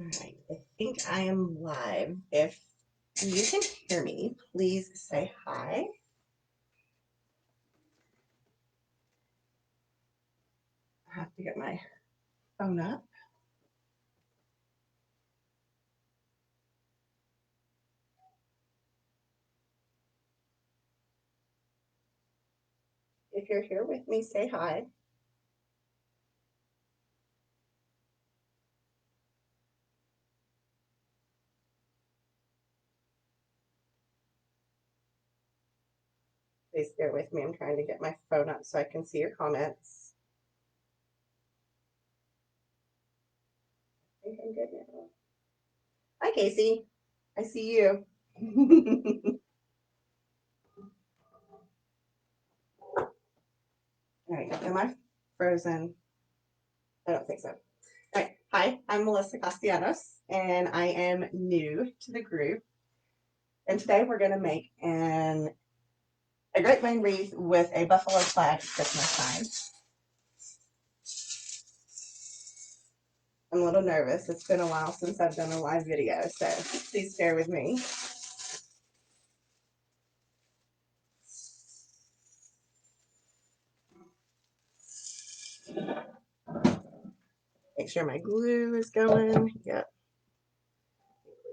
All right, I think I am live. If you can hear me, please say hi. I have to get my phone up. If you're here with me, say hi. Please bear with me. I'm trying to get my phone up so I can see your comments. I think I'm good now. Hi, Casey. I see you. All right, am I frozen? I don't think so. All right, hi, I'm Melissa Castellanos, and I am new to the group. And today we're going to make a grapevine wreath with a buffalo plaid Christmas sign. I'm a little nervous. It's been a while since I've done a live video, so please bear with me. Make sure my glue is going. Yep.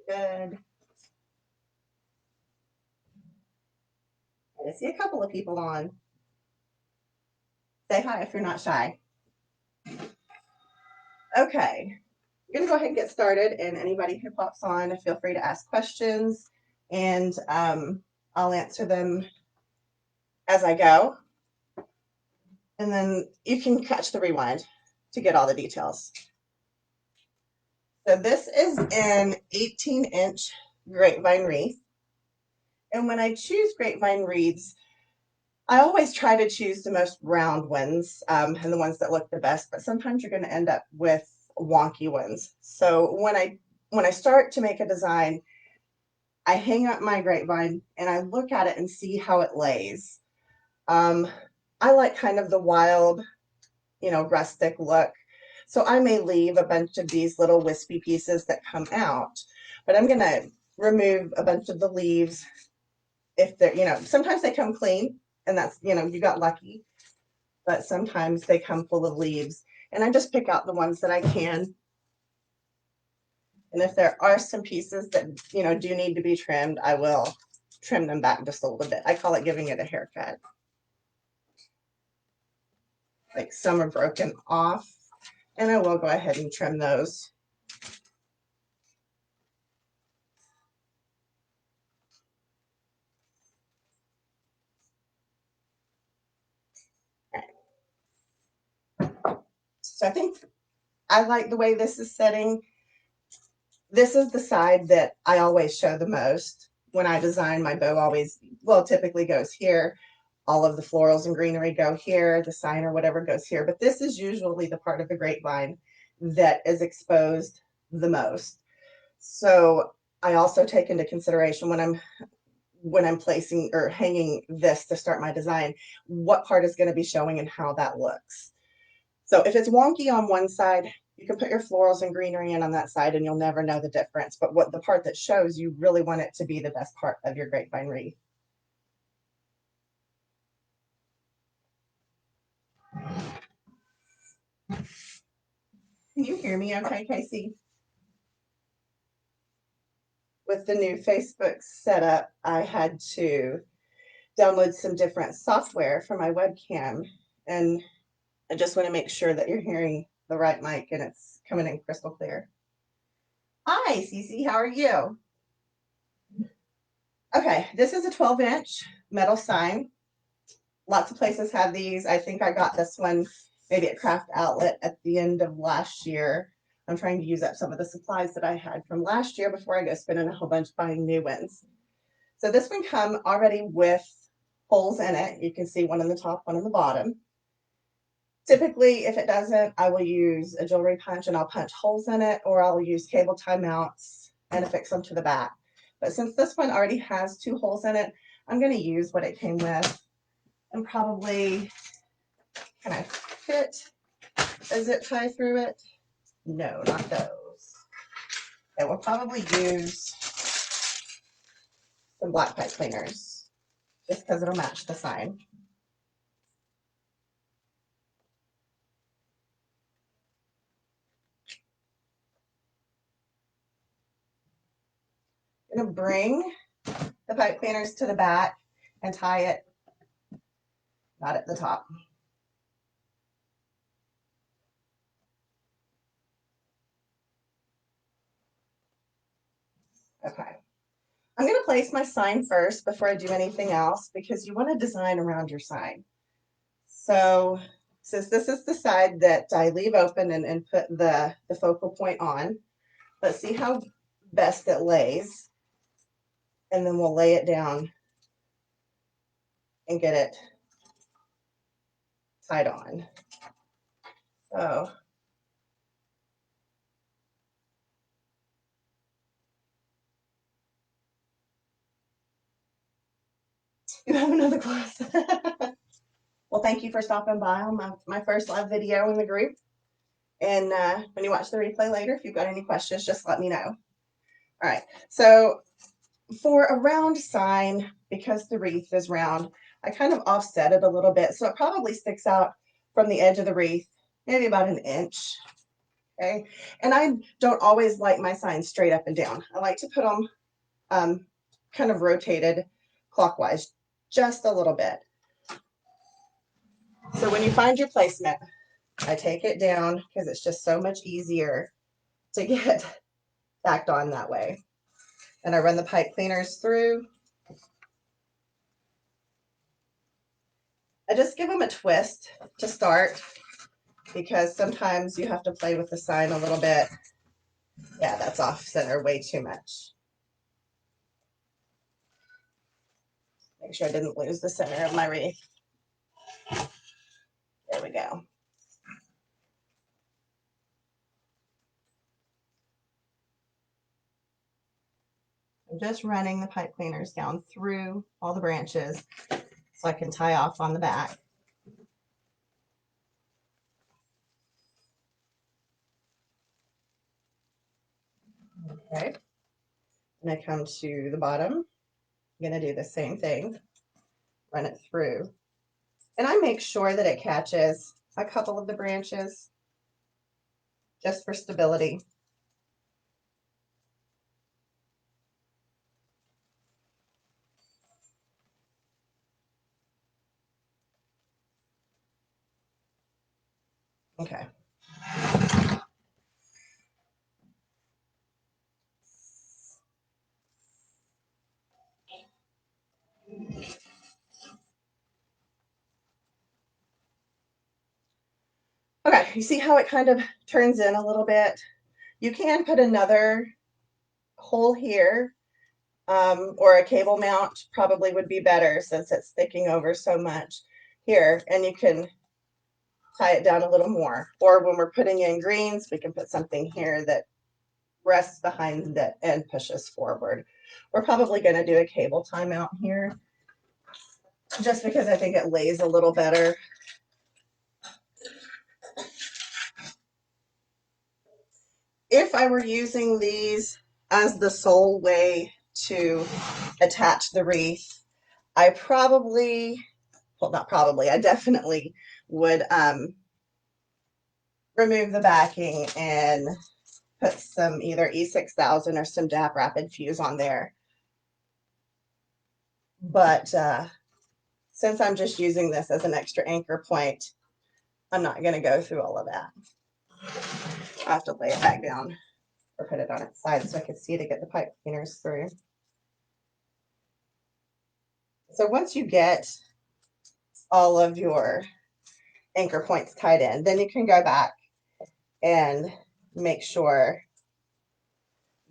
We're good. I see a couple of people on. Say hi if you're not shy. Okay. I'm going to go ahead and get started, and anybody who pops on, feel free to ask questions, and I'll answer them as I go. And then you can catch the rewind to get all the details. So this is an 18-inch grapevine wreath. And when I choose grapevine wreaths, I always try to choose the most round ones and the ones that look the best, but sometimes you're going to end up with wonky ones. So when I start to make a design, I hang up my grapevine and I look at it and see how it lays. I like kind of the wild, rustic look. So I may leave a bunch of these little wispy pieces that come out, but I'm going to remove a bunch of the leaves. If they're, sometimes they come clean and that's, you got lucky, but sometimes they come full of leaves, and I just pick out the ones that I can. And if there are some pieces that, do need to be trimmed, I will trim them back just a little bit. I call it giving it a haircut. Like some are broken off, and I will go ahead and trim those. So I think I like the way this is setting. This is the side that I always show the most. When I design, my bow typically goes here. All of the florals and greenery go here. The sign or whatever goes here. But this is usually the part of the grapevine that is exposed the most. So I also take into consideration when I'm placing or hanging this to start my design, what part is going to be showing and how that looks. So if it's wonky on one side, you can put your florals and greenery in on that side and you'll never know the difference. But the part that shows, you really want it to be the best part of your grapevine wreath. Can you hear me okay, Casey? With the new Facebook setup, I had to download some different software for my webcam, and I just want to make sure that you're hearing the right mic and it's coming in crystal clear. Hi, Cece, how are you? Okay, this is a 12-inch metal sign. Lots of places have these. I think I got this one maybe at Craft Outlet at the end of last year. I'm trying to use up some of the supplies that I had from last year before I go spending a whole bunch buying new ones. So this one come already with holes in it. You can see one in the top, one in the bottom. Typically, if it doesn't, I will use a jewelry punch and I'll punch holes in it, or I'll use cable tie mounts and affix them to the back. But since this one already has 2 holes in it, I'm going to use what it came with. And probably, can I fit a zip tie through it? No, not those. And we'll probably use some black pipe cleaners just because it'll match the sign. I'm going to bring the pipe cleaners to the back and tie it not at the top. Okay. I'm going to place my sign first before I do anything else because you want to design around your sign. So since this is the side that I leave open and put the focal point on, let's see how best it lays. And then we'll lay it down and get it tied on. So you have another class. Well, thank you for stopping by on my first live video in the group. And when you watch the replay later, if you've got any questions, just let me know. All right, so for a round sign, because the wreath is round, I kind of offset it a little bit. So it probably sticks out from the edge of the wreath, maybe about an inch. Okay, and I don't always like my signs straight up and down. I like to put them kind of rotated clockwise, just a little bit. So when you find your placement, I take it down because it's just so much easier to get backed on that way. And I run the pipe cleaners through. I just give them a twist to start because sometimes you have to play with the sign a little bit. Yeah, that's off center way too much. Make sure I didn't lose the center of my wreath. There we go. I'm just running the pipe cleaners down through all the branches so I can tie off on the back. Okay, and I come to the bottom. I'm going to do the same thing, run it through. And I make sure that it catches a couple of the branches just for stability. Okay. Okay, you see how it kind of turns in a little bit? You can put another hole here, or a cable mount probably would be better since it's sticking over so much here, and you can tie it down a little more. Or when we're putting in greens, we can put something here that rests behind it and pushes forward. We're probably going to do a cable tie mount here just because I think it lays a little better. If I were using these as the sole way to attach the wreath, I probably, well, not probably, I definitely would remove the backing and put some either E6000 or some DAP Rapid Fuse on there. But since I'm just using this as an extra anchor point, I'm not going to go through all of that. I have to lay it back down or put it on its side so I can see to get the pipe cleaners through. So once you get all of your anchor points tied in, then you can go back and make sure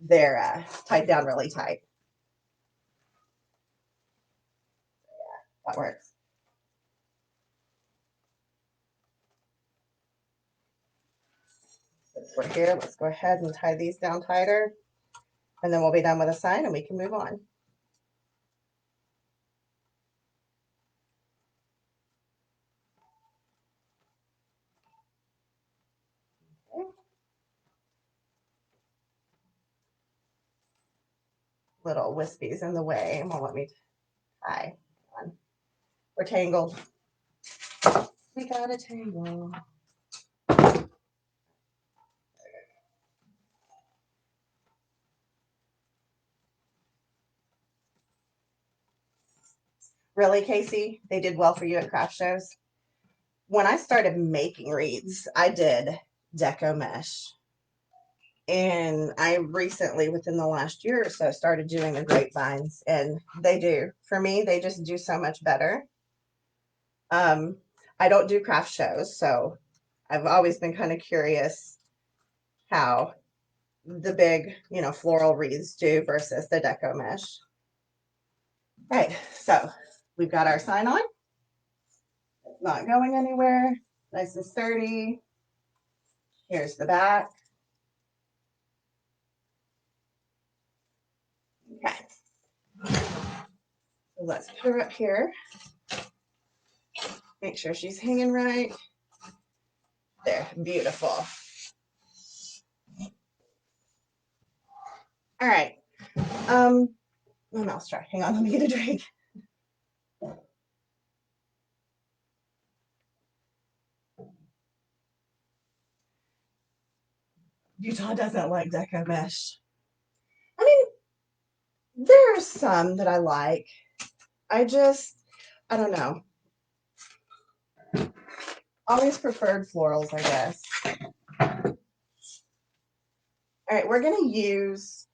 they're tied down really tight. Yeah, that works. Since we're here, let's go ahead and tie these down tighter, and then we'll be done with the sign and we can move on. Okay. little wispies in the way. It won't let me tie. Come on. We're tangled. We got a tangle. Really, Casey? They did well for you at craft shows? When I started making wreaths, I did deco mesh. And I recently, within the last year or so, started doing the grapevines. And they do. For me, they just do so much better. I don't do craft shows, so I've always been kind of curious how the big, floral wreaths do versus the deco mesh. All right, so we've got our sign on. It's not going anywhere. Nice and sturdy. Here's the back. Okay. So let's put her up here. Make sure she's hanging right. There, beautiful. All right. My mouth's dry. Hang on, let me get a drink. Utah doesn't like deco mesh. I mean, there are some that I like. I don't know. Always preferred florals, I guess. All right, we're going to use,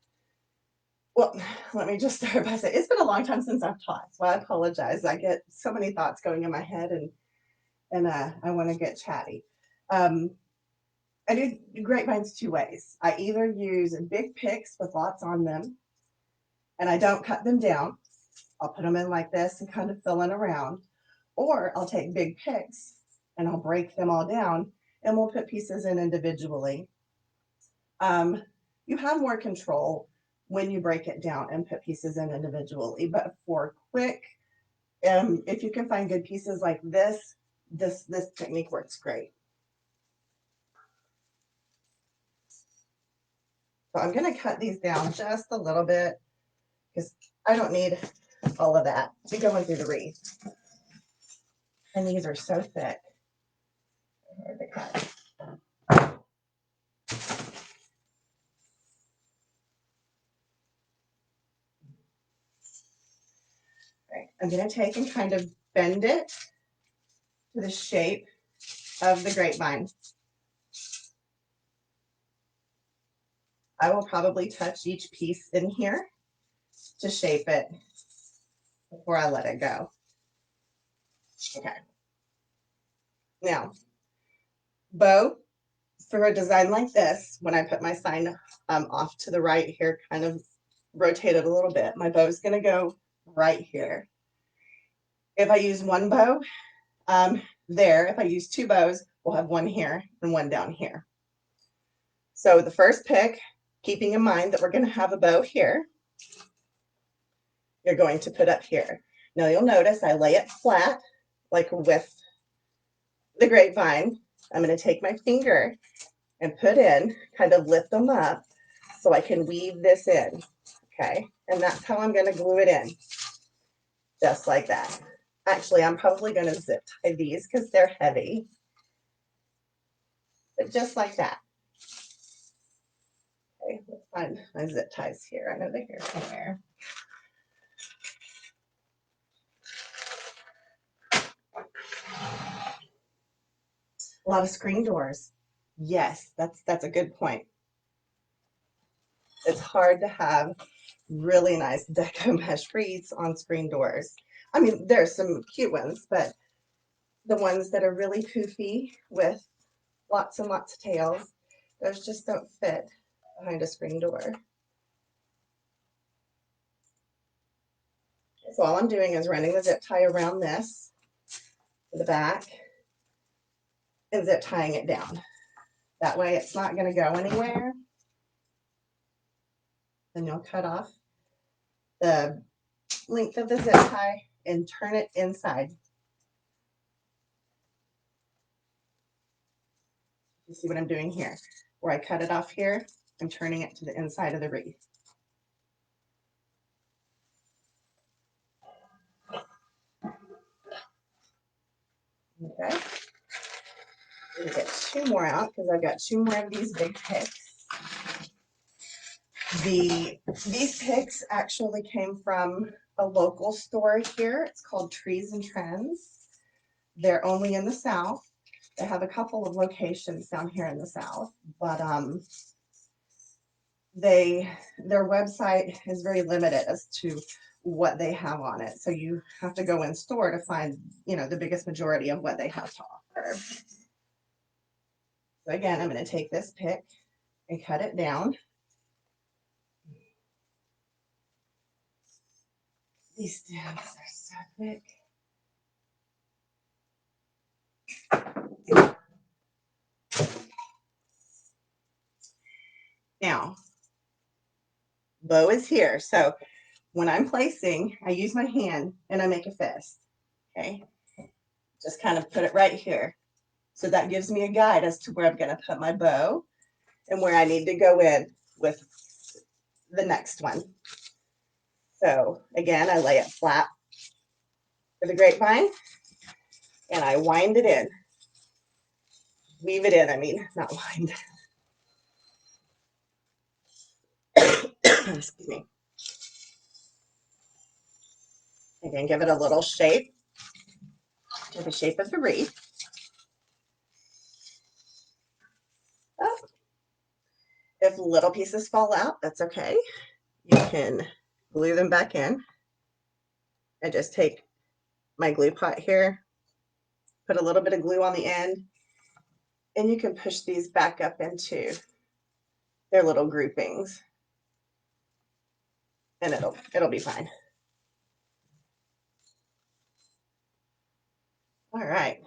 well, let me just start by saying, it's been a long time since I've taught, so I apologize. I get so many thoughts going in my head, and I want to get chatty. I do grapevines two ways. I either use big picks with lots on them, and I don't cut them down. I'll put them in like this and kind of fill in around, or I'll take big picks and I'll break them all down and we'll put pieces in individually. You have more control when you break it down and put pieces in individually, but for quick, if you can find good pieces like this technique works great. So I'm going to cut these down just a little bit because I don't need all of that to go into the wreath. And these are so thick. Hard to cut. Right. I'm going to take and kind of bend it to the shape of the grapevine. I will probably touch each piece in here to shape it before I let it go. Okay. Now, bow, for a design like this, when I put my sign off to the right here, kind of rotate it a little bit, my bow is going to go right here. If I use one bow there, if I use two bows, we'll have one here and one down here. So the first pick, keeping in mind that we're going to have a bow here, you're going to put up here. Now you'll notice I lay it flat, like with the grapevine. I'm going to take my finger and put in, kind of lift them up so I can weave this in, okay? And that's how I'm going to glue it in, just like that. Actually, I'm probably going to zip tie these because they're heavy, but just like that. Okay, let's find my zip ties here. I know they're here somewhere. A lot of screen doors. Yes, that's a good point. It's hard to have really nice deco mesh wreaths on screen doors. I mean, there's some cute ones, but the ones that are really poofy with lots and lots of tails, those just don't fit behind a screen door. So all I'm doing is running the zip tie around this to the back and zip tying it down. That way it's not going to go anywhere. Then you'll cut off the length of the zip tie and turn it inside. You see what I'm doing here? Where I cut it off here, I'm turning it to the inside of the wreath. Okay. I'm gonna get 2 more out because I've got 2 more of these big picks. These picks actually came from a local store here. It's called Trees and Trends. They're only in the South. They have a couple of locations down here in the South, but their website is very limited as to what they have on it. So you have to go in store to find, you know, the biggest majority of what they have to offer. So again, I'm going to take this pick and cut it down. These stems are so thick. Now, bow is here. So when I'm placing, I use my hand and I make a fist. Okay. Just kind of put it right here. So that gives me a guide as to where I'm going to put my bow and where I need to go in with the next one. So again, I lay it flat for the grapevine and I wind it in. Weave it in, I mean, not wind. Excuse me. Again, give it a little shape to the shape of the wreath. Oh. If little pieces fall out, that's okay. You can glue them back in. I just take my glue pot here, put a little bit of glue on the end, and you can push these back up into their little groupings, and it'll be fine. All right.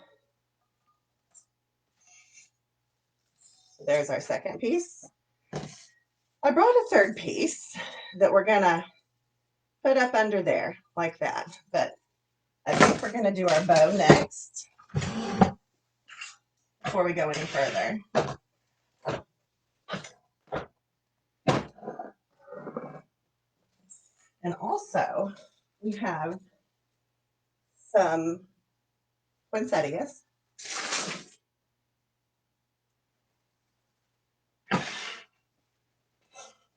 There's our second piece. I brought a third piece that we're gonna put up under there like that, but I think we're gonna do our bow next before we go any further. And also we have some poinsettias.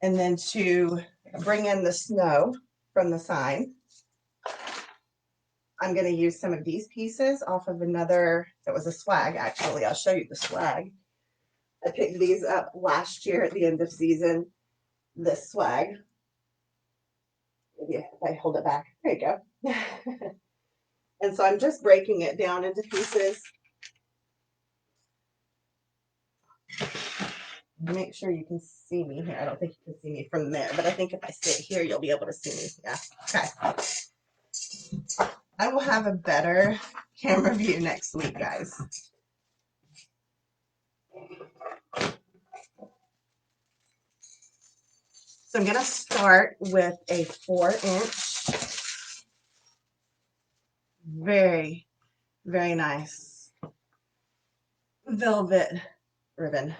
And then to bring in the snow from the sign, I'm going to use some of these pieces off of another, that was a swag actually. I'll show you the swag. I picked these up last year at the end of season, this swag. Maybe if I hold it back, there you go. And so I'm just breaking it down into pieces. Make sure you can see me here. I don't think you can see me from there, but I think if I sit here, you'll be able to see me. Yeah, okay. I will have a better camera view next week, guys. So I'm going to start with a 4-inch, very, very nice velvet ribbon.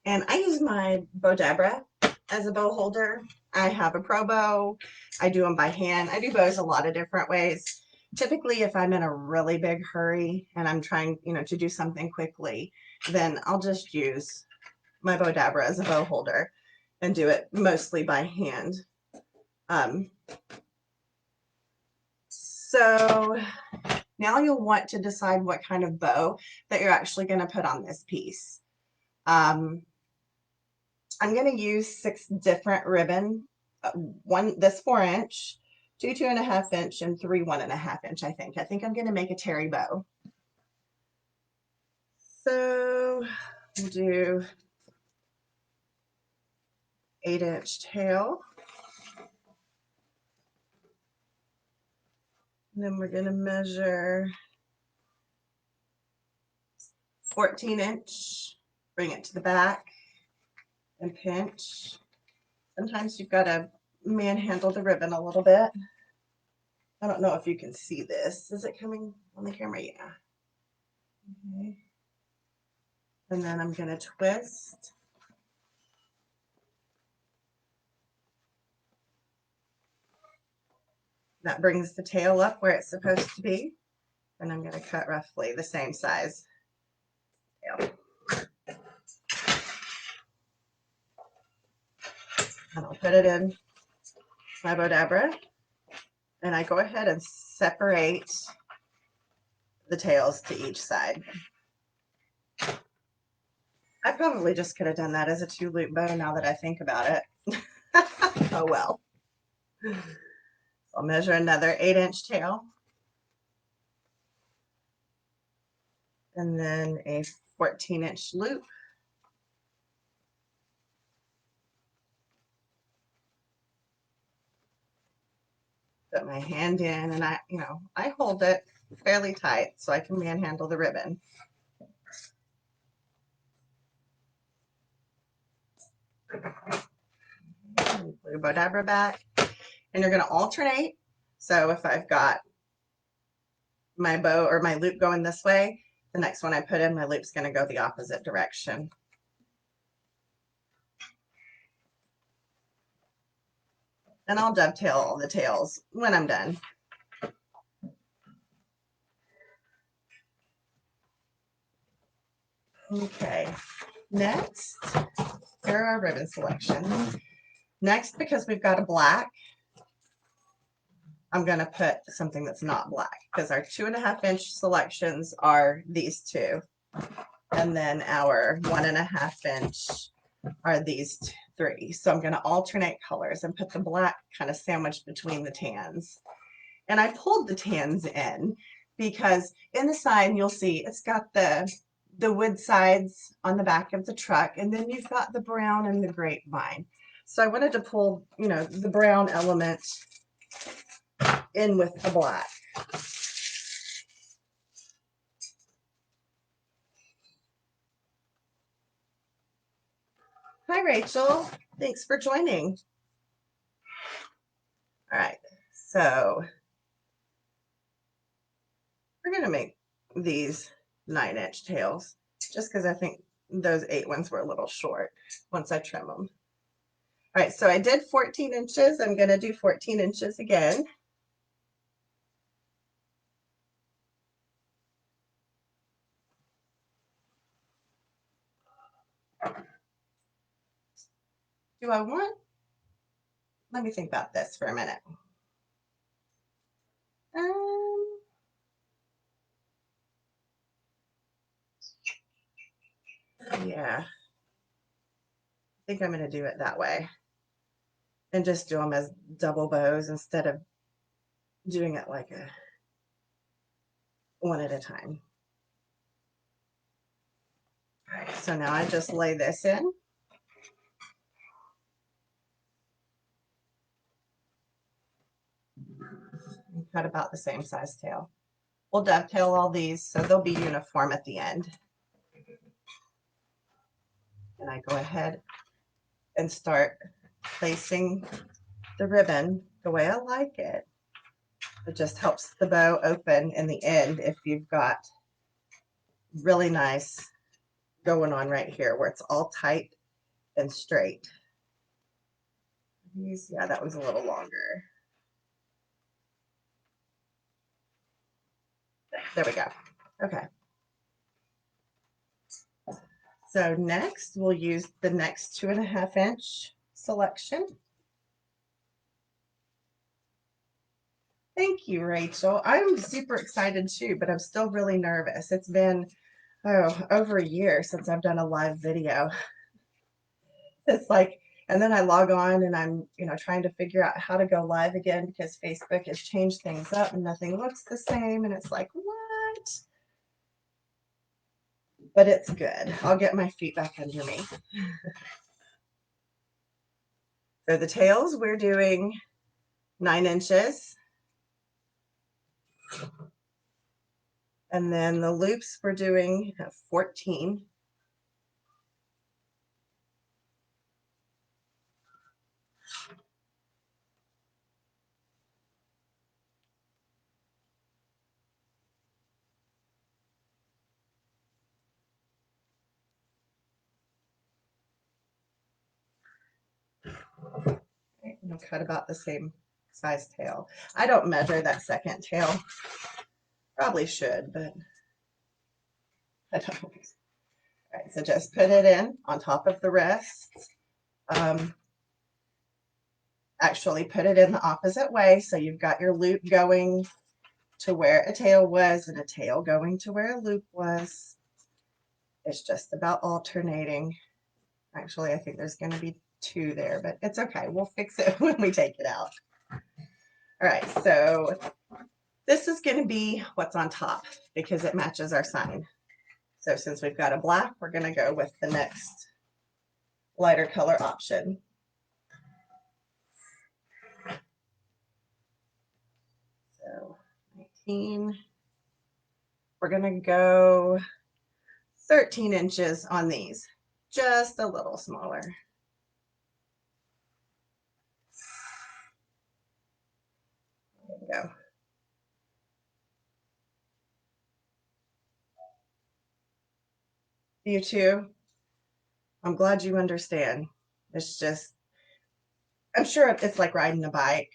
And I use my bow dabra as a bow holder. I have a pro bow. I do them by hand. I do bows a lot of different ways. Typically, if I'm in a really big hurry and I'm trying, you know, to do something quickly, then I'll just use my bow dabra as a bow holder and do it mostly by hand. So now you'll want to decide what kind of bow that you're actually going to put on this piece. I'm going to use 6 different ribbon, this 4-inch, 2 2.5-inch, and 3 1.5-inch. I think I'm going to make a terry bow. So we'll do 8-inch tail. And then we're going to measure 14-inch, bring it to the back and pinch. Sometimes you've got to manhandle the ribbon a little bit. I don't know if you can see this. Is it coming on the camera? Yeah. Okay. And then I'm going to twist. That brings the tail up where it's supposed to be. And I'm going to cut roughly the same size tail. And I'll put it in my Bodabra. And I go ahead and separate the tails to each side. I probably just could have done that as a 2-loop bow now that I think about it. Oh well. I'll measure another 8-inch tail. And then a 14-inch loop. Put my hand in and I hold it fairly tight so I can manhandle the ribbon. Put your Bodabra back, and you're going to alternate. So if I've got my bow or my loop going this way, the next one I put in, my loop's going to go the opposite direction. And I'll dovetail all the tails when I'm done. Okay, next, here are our ribbon selections. Next, because we've got a black, I'm going to put something that's not black, because our 2.5-inch selections are these two. And then our 1.5-inch are these 3. So I'm going to alternate colors and put the black kind of sandwiched between the tans. And I pulled the tans in because in the side you'll see it's got the wood sides on the back of the truck, and then you've got the brown and the grapevine. So I wanted to pull, the brown element in with the black. Hi, Rachel. Thanks for joining. All right, so we're going to make these 9-inch tails just because I think those 8 ones were a little short once I trim them. All right, so I did 14 inches. I'm going to do 14 inches again. Do I want? Let me think about this for a minute. Yeah, I think I'm going to do it that way and just do them as double bows instead of doing it like a one at a time. All right, so now I just lay this in. And cut about the same size tail. We'll dovetail all these so they'll be uniform at the end. And I go ahead and start placing the ribbon the way I like it. It just helps the bow open in the end if you've got really nice going on right here where it's all tight and straight. Yeah, that one's a little longer. There we go. Okay. So next we'll use the next 2.5-inch selection. Thank you, Rachel. I'm super excited too, but I'm still really nervous. It's been, over a year since I've done a live video. It's like, and then I log on and I'm, trying to figure out how to go live again because Facebook has changed things up and nothing looks the same. And it's like, what? But it's good. I'll get my feet back under me. So the tails, we're doing 9 inches. And then the loops we're doing 14. Okay, and I'll cut about the same size tail. I don't measure that second tail. Probably should, but I don't. All right, so just put it in on top of the rest. Actually put it in the opposite way, so you've got your loop going to where a tail was and a tail going to where a loop was. It's just about alternating. Actually, I think there's going to be 2 there, but it's okay. We'll fix it when we take it out. All right, so this is going to be what's on top because it matches our sign. So since we've got a black, we're going to go with the next lighter color option. So 19. We're going to go 13 inches on these, just a little smaller. There we go. You too? I'm glad you understand. It's just, I'm sure it's like riding a bike,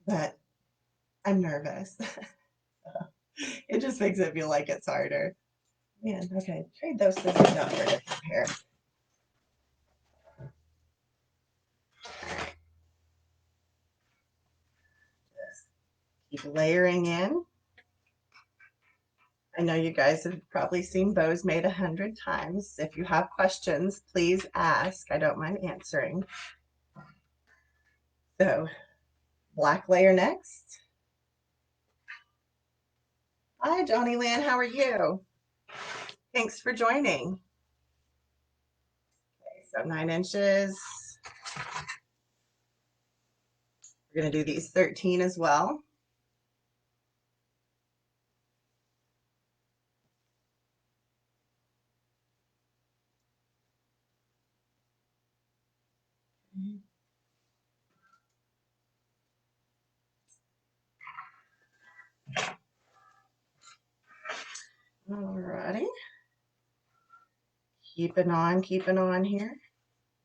but I'm nervous. It just makes it feel like it's harder. Man, okay, trade those scissors out for a different pair. Just keep layering in. I know you guys have probably seen bows made 100 times. If you have questions, please ask. I don't mind answering. So, black layer next. Hi, Johnny Lynn, how are you? Thanks for joining. Okay, so 9 inches. We're going to do these 13 as well. Alrighty. Keeping on here.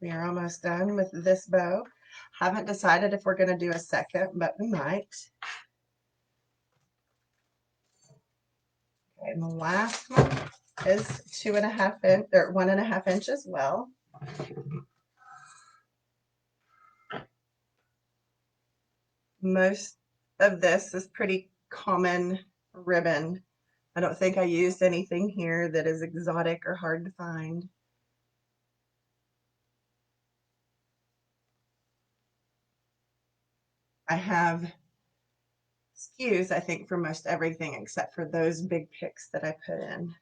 We are almost done with this bow. Haven't decided if we're going to do a second, but we might. Okay, and the last one is 2.5 inch or 1.5 inch as well. Most of this is pretty common ribbon. I don't think I used anything here that is exotic or hard to find. I have SKUs, I think, for most everything except for those big picks that I put in.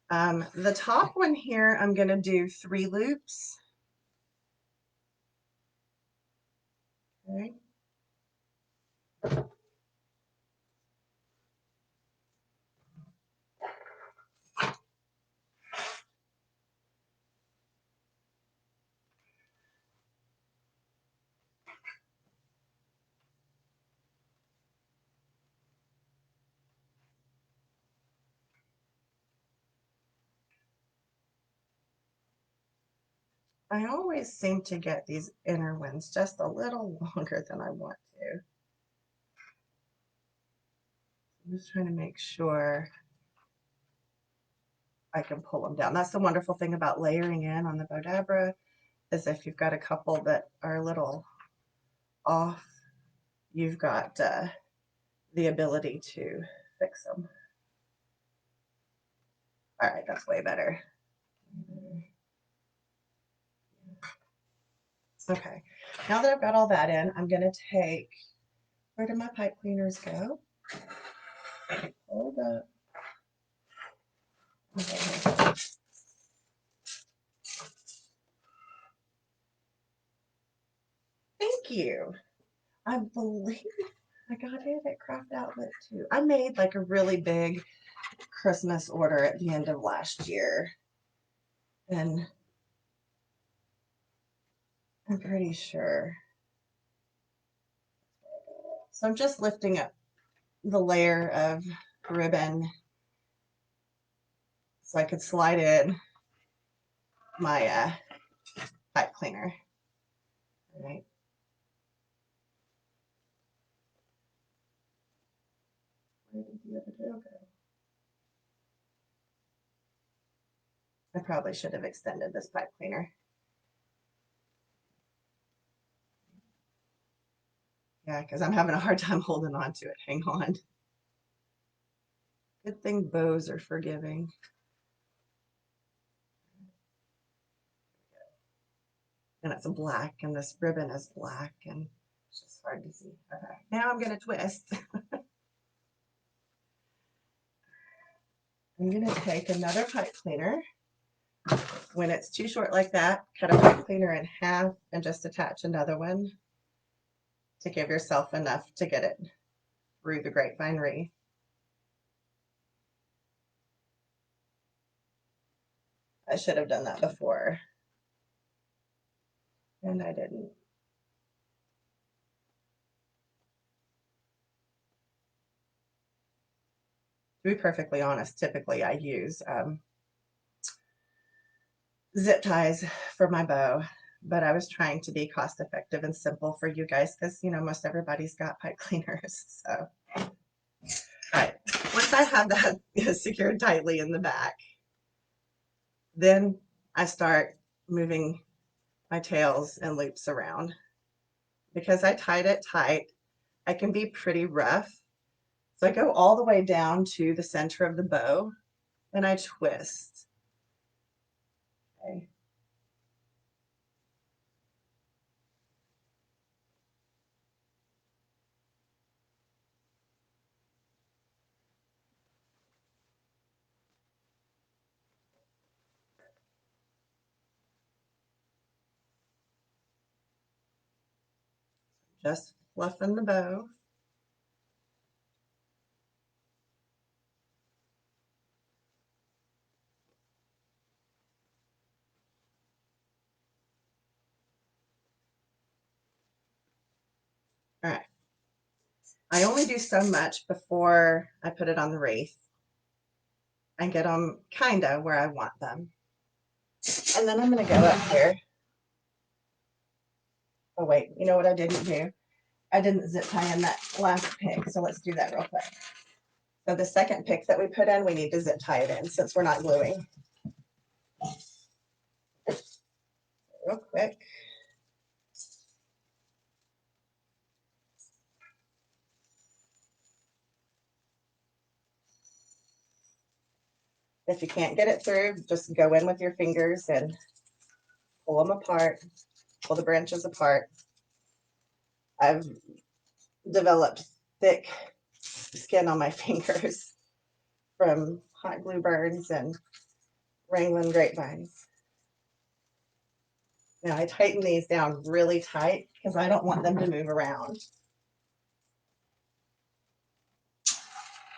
The top one here, I'm going to do 3 loops. Okay. I always seem to get these inner ones just a little longer than I want to. I'm just trying to make sure I can pull them down. That's the wonderful thing about layering in on the Bodabra, is if you've got a couple that are a little off, you've got the ability to fix them. All right, that's way better. Okay, now that I've got all that in, I'm going to take, where do my pipe cleaners go? Hold up. Okay. Thank you. I believe I got it at Craft Outlet too. I made like a really big Christmas order at the end of last year, and I'm pretty sure. So I'm just lifting up the layer of ribbon so I could slide in my pipe cleaner. All right. did the other day go? I probably should have extended this pipe cleaner. Yeah, because I'm having a hard time holding on to it. Hang on. Good thing bows are forgiving. And it's black, and this ribbon is black, and it's just hard to see. Okay, now I'm going to twist. I'm going to take another pipe cleaner. When it's too short like that, cut a pipe cleaner in half and just attach another one to give yourself enough to get it through the grapevine wreath. I should have done that before, and I didn't. To be perfectly honest, typically I use zip ties for my bow, but I was trying to be cost effective and simple for you guys because, you know, most everybody's got pipe cleaners. So, all right, once I have that secured tightly in the back, then I start moving my tails and loops around. Because I tied it tight, I can be pretty rough. So I go all the way down to the center of the bow and I twist. Okay. Just fluffing the bow. All right. I only do so much before I put it on the wreath and get them kind of where I want them. And then I'm going to go up here. Oh, wait, you know what I didn't do? I didn't zip tie in that last pick, so let's do that real quick. So the second pick that we put in, we need to zip tie it in since we're not gluing. Real quick. If you can't get it through, just go in with your fingers and pull them apart, pull the branches apart. I've developed thick skin on my fingers from hot glue burns and wrangling grapevines. Now I tighten these down really tight because I don't want them to move around.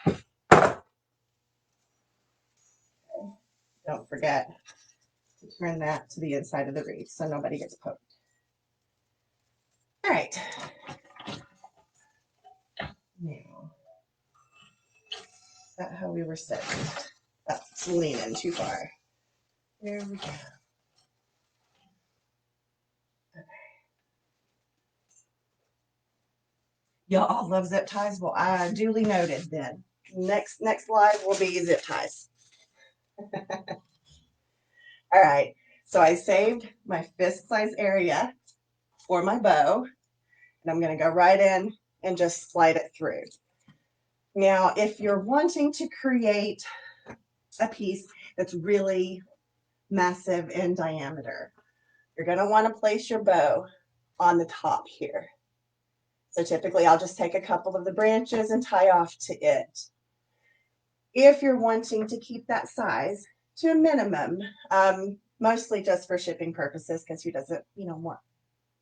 Okay. Don't forget to turn that to the inside of the wreath so nobody gets poked. All right. Now, is that how we were sitting? That's leaning too far. There we go. Y'all all love zip ties? Well, I duly noted then. Next live will be zip ties. All right, so I saved my fist size area for my bow, and I'm going to go right in and just slide it through. Now, if you're wanting to create a piece that's really massive in diameter, you're going to want to place your bow on the top here. So typically I'll just take a couple of the branches and tie off to it. If you're wanting to keep that size to a minimum, mostly just for shipping purposes, because who doesn't, you know, want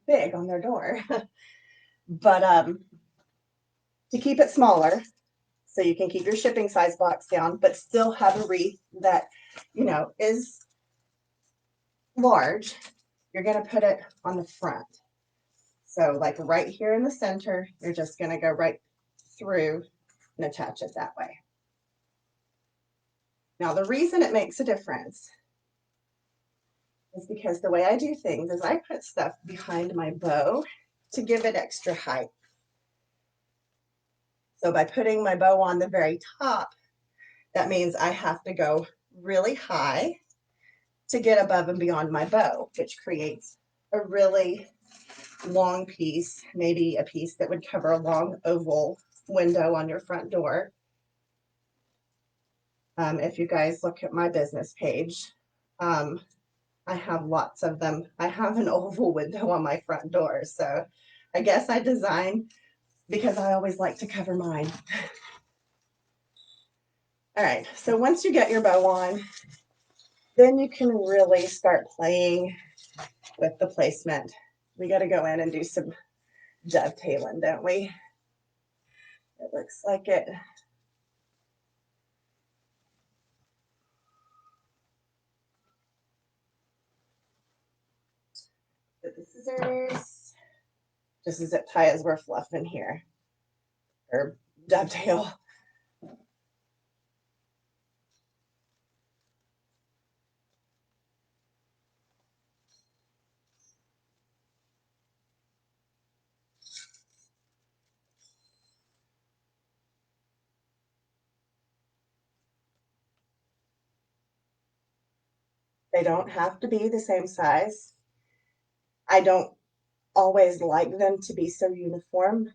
big on their door. But to keep it smaller, so you can keep your shipping size box down, but still have a wreath that, you know, is large, you're going to put it on the front. So like right here in the center, you're just going to go right through and attach it that way. Now, the reason it makes a difference is because the way I do things is I put stuff behind my bow to give it extra height. So by putting my bow on the very top, that means I have to go really high to get above and beyond my bow, which creates a really long piece, maybe a piece that would cover a long oval window on your front door. If you guys look at my business page, I have lots of them. I have an oval window on my front door. So I guess I design because I always like to cover mine. All right, so once you get your bow on, then you can really start playing with the placement. We got to go in and do some dovetailing, don't we? It looks like it. Put the scissors. Just a zip tie as we're fluffing here, or dovetail. They don't have to be the same size. I don't always like them to be so uniform.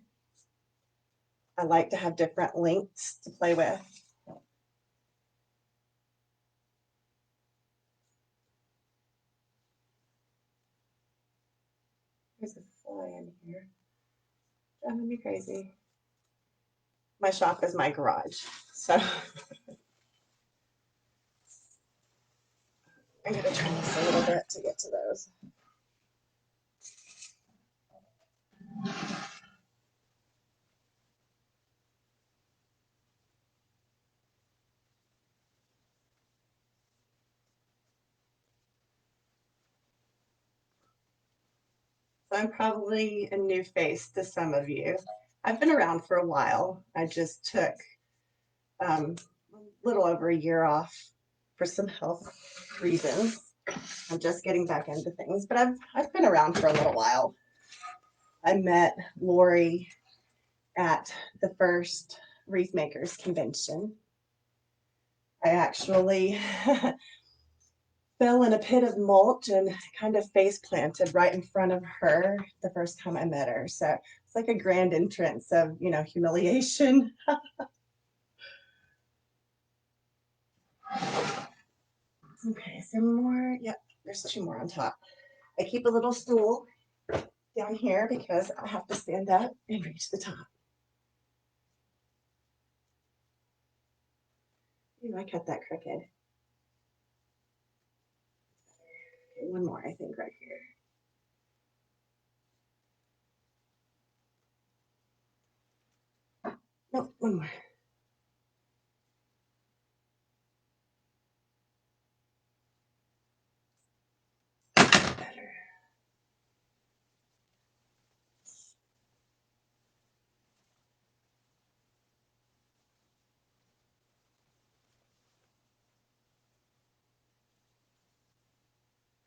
I like to have different lengths to play with. There's a fly in here. Driving me crazy. My shop is my garage, so I'm going to turn this a little bit to get to those. So I'm probably a new face to some of you. I've been around for a while. I just took a little over a year off for some health reasons. I'm just getting back into things, but I've been around for a little while. I met Lori at the first Wreath Makers convention. I actually fell in a pit of mulch and kind of face planted right in front of her the first time I met her. So it's like a grand entrance of, you know, humiliation. Okay, some more. Yep, there's 2 more on top. I keep a little stool down here because I have to stand up and reach the top. Ooh, I cut that crooked. Okay, one more, I think, right here. Nope, one more. Better.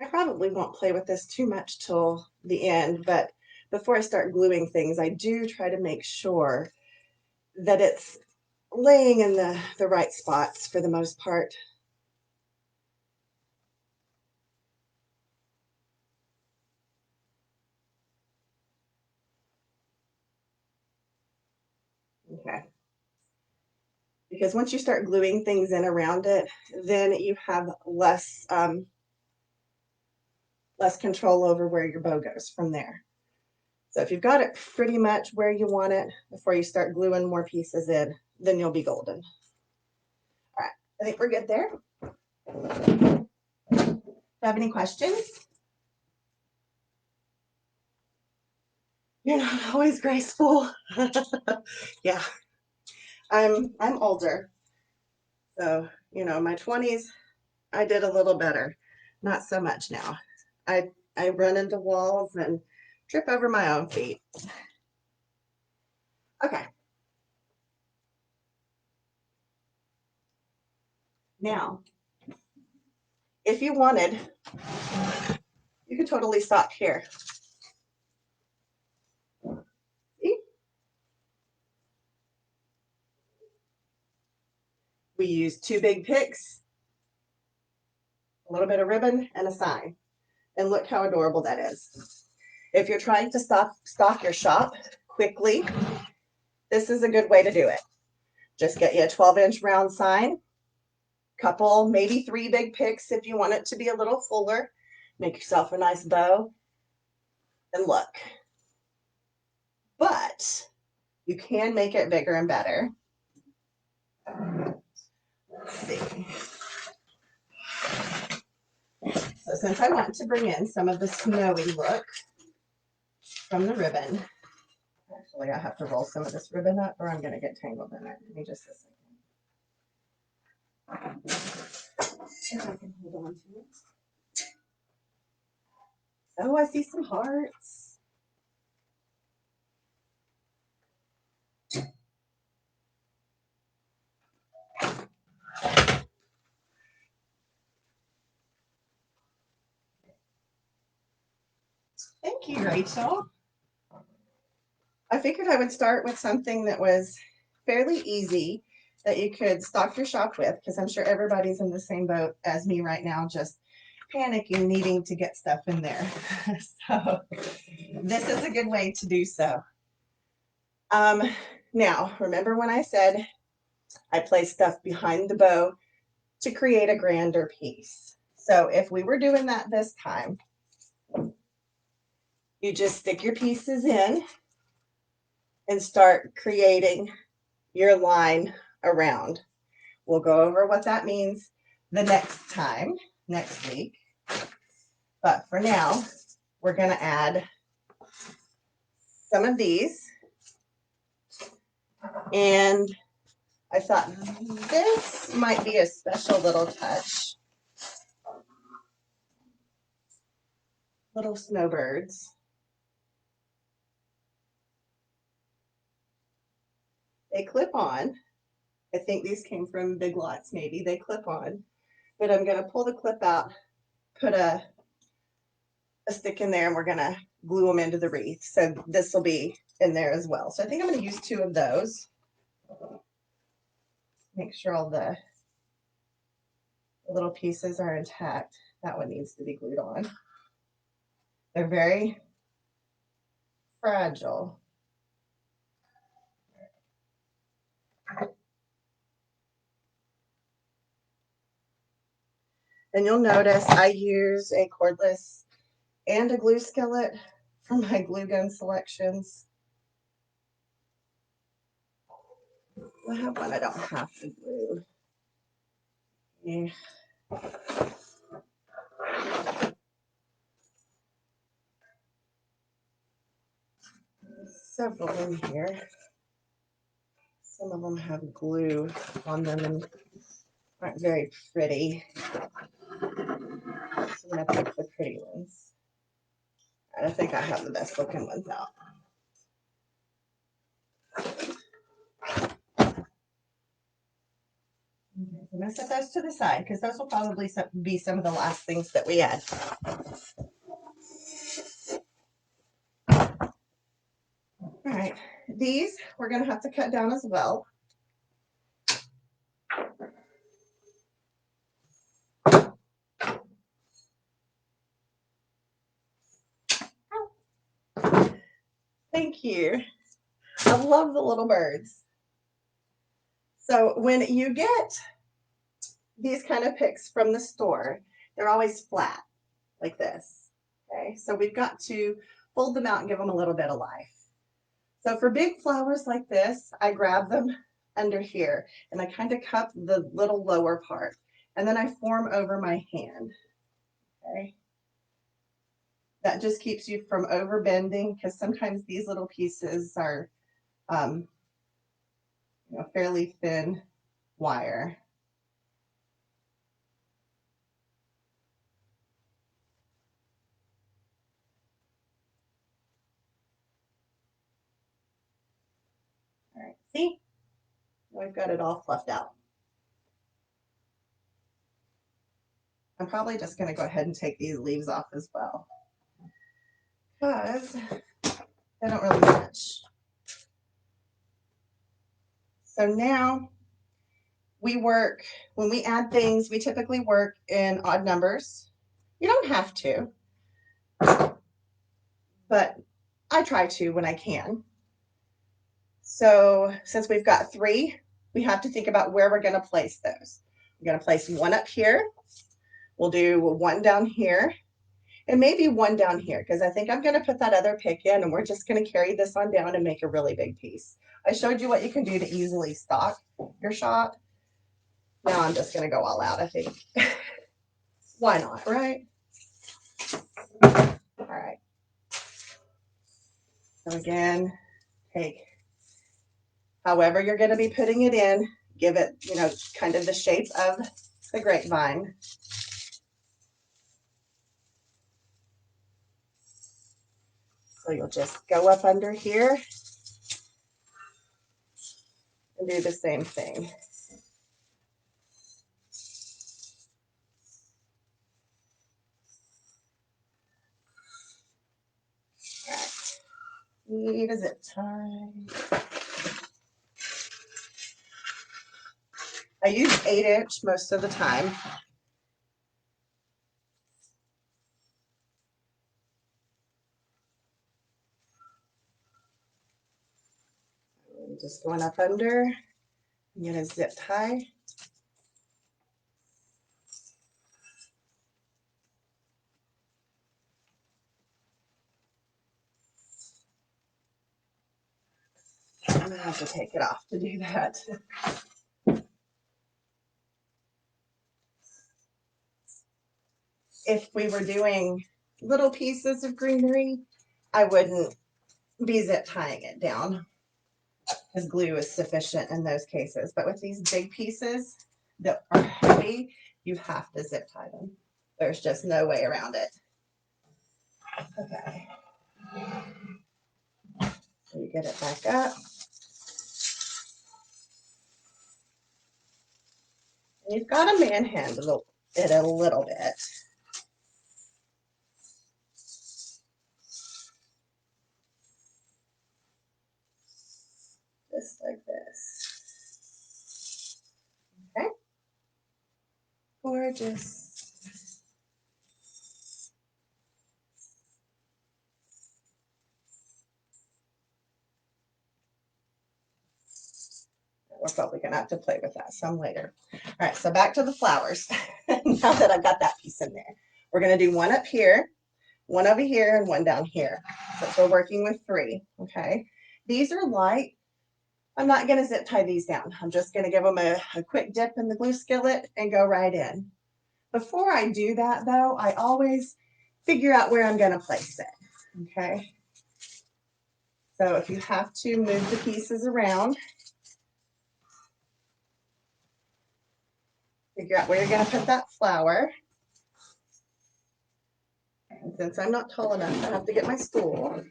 I probably won't play with this too much till the end, but before I start gluing things, I do try to make sure that it's laying in the right spots for the most part. Okay. Because once you start gluing things in around it, then you have less control over where your bow goes from there. So if you've got it pretty much where you want it before you start gluing more pieces in, then you'll be golden. All right, I think we're good there. Do you have any questions? You're not always graceful. Yeah, I'm older. So, you know, my 20s, I did a little better. Not so much now. I run into walls and trip over my own feet. Okay. Now, if you wanted, you could totally stop here. See? We use 2 big picks, a little bit of ribbon, and a sign. And look how adorable that is. If you're trying to stock your shop quickly, this is a good way to do it. Just get you a 12-inch round sign, couple, maybe 3 big picks if you want it to be a little fuller. Make yourself a nice bow, and look. But you can make it bigger and better. Let's see. So since I want to bring in some of the snowy look from the ribbon, actually I have to roll some of this ribbon up or I'm going to get tangled in it. Give me just a second. If I can hold on to it. Oh, I see some hearts. Thank you, Rachel. I figured I would start with something that was fairly easy that you could stock your shop with, because I'm sure everybody's in the same boat as me right now, just panicking, needing to get stuff in there. So this is a good way to do so. Now, remember when I said I place stuff behind the bow to create a grander piece? So if we were doing that this time, you just stick your pieces in and start creating your line around. We'll go over what that means the next time, next week. But for now, we're going to add some of these. And I thought this might be a special little touch. Little snowbirds. They clip on. I think these came from Big Lots, maybe. They clip on. But I'm going to pull the clip out, put a stick in there, and we're going to glue them into the wreath. So this will be in there as well. So I think I'm going to use 2 of those. Make sure all the little pieces are intact. That one needs to be glued on. They're very fragile. And you'll notice I use a cordless and a glue skillet for my glue gun selections. I have one I don't have to glue. Yeah. Several in here. Some of them have glue on them and aren't very pretty. So I'm going to pick the pretty ones. I think I have the best looking ones out. Okay, I'm going to set those to the side because those will probably be some of the last things that we add. All right, these we're going to have to cut down as well. Thank you. I love the little birds. So when you get these kind of picks from the store, they're always flat like this. Okay, so we've got to fold them out and give them a little bit of life. So for big flowers like this, I grab them under here and I kind of cup the little lower part and then I form over my hand. Okay, that just keeps you from over bending because sometimes these little pieces are fairly thin wire. All right, see? I've got it all fluffed out. I'm probably just going to go ahead and take these leaves off as well because they don't really match. So now when we add things, we typically work in odd numbers. You don't have to, but I try to when I can. So since we've got 3, we have to think about where we're going to place those. We're going to place 1 up here. We'll do 1 down here and maybe 1 down here, because I think I'm going to put that other pick in and we're just going to carry this on down and make a really big piece. I showed you what you can do to easily stock your shop. Now I'm just going to go all out, I think. Why not, right? All right. So again, take however you're going to be putting it in, give it, you know, kind of the shape of the grapevine. So you'll just go up under here and do the same thing. All right. Need a zip tie. I use 8-inch most of the time. I'm just going up under. I'm going to zip tie. I'm going to have to take it off to do that. If we were doing little pieces of greenery, I wouldn't be zip tying it down because glue is sufficient in those cases. But with these big pieces that are heavy, you have to zip tie them. There's just no way around it. Okay. So you get it back up. And you've got to manhandle it a little bit. Just like this. Okay. Gorgeous. We're probably going to have to play with that some later. All right, so back to the flowers. Now that I've got that piece in there, we're going to do 1 up here, 1 over here, and 1 down here. Since we're working with 3, okay? These are light. I'm not going to zip tie these down. I'm just going to give them a quick dip in the glue skillet and go right in. Before I do that, though, I always figure out where I'm going to place it, okay? So if you have to move the pieces around, figure out where you're going to put that flower. And since I'm not tall enough, I have to get my stool.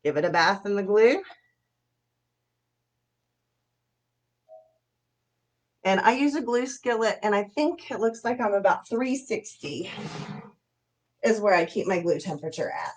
Give it a bath in the glue. And I use a glue skillet, and I think it looks like I'm about 360 is where I keep my glue temperature at.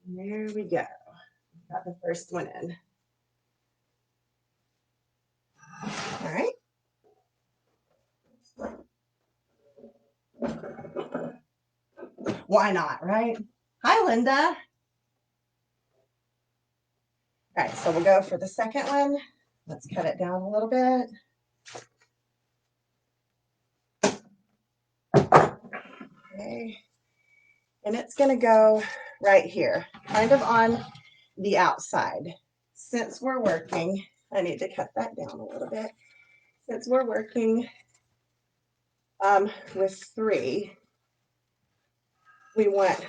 There we go. Got the first one in. All right. Why not, right? Hi, Linda. All right, so we'll go for the second one. Let's cut it down a little bit. Okay. And it's going to go right here, kind of on the outside. Since we're working, I need to cut that down a little bit. Since we're working with 3, we want